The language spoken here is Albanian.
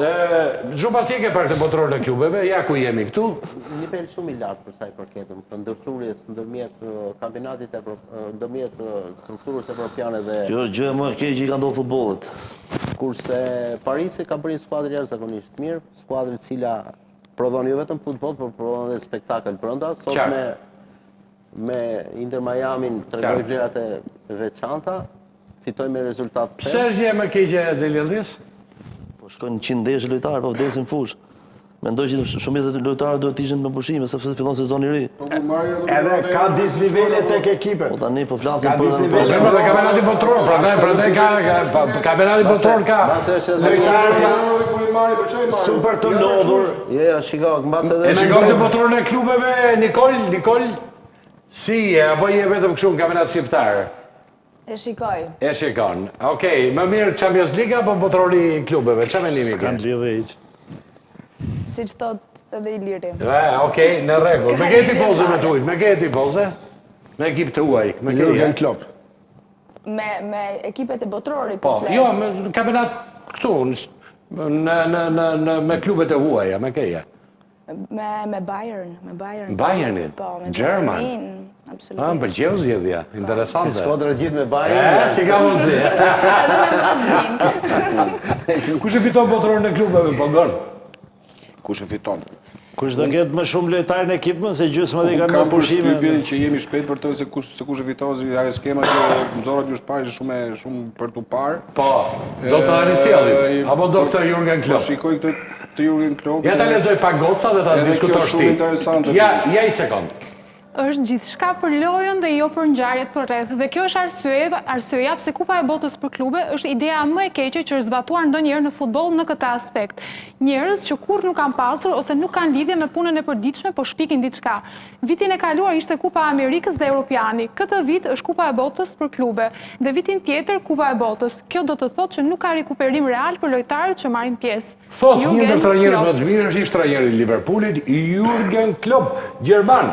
Shumë pasi ke për këtë botëror në klubeve, ja ku jemi këtu. Nivel shumë i lartë për sa i përket ndërthurjes ndërmjet kampionatit ndërmjet strukturës evropiane dhe Gjë më e keq që i ka ndodhur futbollit. Kurse Parisi ka bërë një skuadër jashtëzakonisht mirë, skuadër e cila prodhon jo vetëm futboll, por prodhon edhe spektakël brenda. Sot me Inter Miamin tregoi vlerat e veçanta, fitoi me rezultat. Pse është gjë më e keqe e Deliellis? Po shkojnë 100 ndeshje lojtarë, po vdesin fush. Mendoj që shumica e lojtarëve duhet të ishin me pushime sepse fillon sezoni i ri. Edhe ka disnivele tek ekipet. Po tani po flasim Ka për disnivele. Po dhe kampionati botror, prandaj ka kampionati botror ka. Lojtarët super të lodhur. Jo, shiko, mbase E shikon të botrorën e klubeve, Nikol, si e apo je vetëm kështu në kampionat shqiptar? E shikoj. E shikon. Okej, më mirë Champions League apo botrori i klubeve? Çfarë mendimi ke? Kanë lidhje hiç. Si që thot edhe Iliri. Okej, në rregull. Me ke tifozë me tuaj, me ke tifozë? Me ekip të huaj, me ke Jurgen Klopp. Me ekipet e botrorit Po, po flet. jo, në kampionat këtu, me klubet e huaja, me keja. Me Bayern, Bayernit? Po, me German? Germanin, absolutisht. Më pëlqeu zgjedhja, interesante. skuadra gjithë me Bayern. Si ka mundsi. Edhe me Vaznin. Kush e fiton botrorin e klubeve, po gon? Kush e fiton? Kush do ketë më shumë lojtarë në ekip më se gjysma dhe i kanë Kam më pushime. përshtypjen që jemi shpejt për të se kush e fiton, ajo skema që mëzorat ju shpari shumë për tu parë. Po, do të anisjellim, apo do këtë Jurgen Po Klopp? shikoj këtë të Jurgen Klopp. Ja ta lexoj pak goca dhe ta Edhe kjo diskutosh shumë ti. interesante. Ja i sekond. Është gjithçka për lojën dhe jo për ngjarjet për rreth. Dhe kjo është arsyeja pse Kupa e Botës për klube është ideja më e keqe që është zbatuar ndonjëherë në futboll në këtë aspekt. Njerëz që kurrë nuk kanë pasur ose nuk kanë lidhje me punën e përditshme, po shpikin diçka. Vitin e kaluar ishte Kupa e Amerikës dhe Europiani. Këtë vit është Kupa e Botës për klube dhe vitin tjetër Kupa e Botës. Kjo do të thotë që nuk ka rikuperim real për lojtarët që marrin pjesë. Thos një ndër trajnerët më të mirë është ish trajneri i Liverpoolit, Jurgen Klopp, gjerman.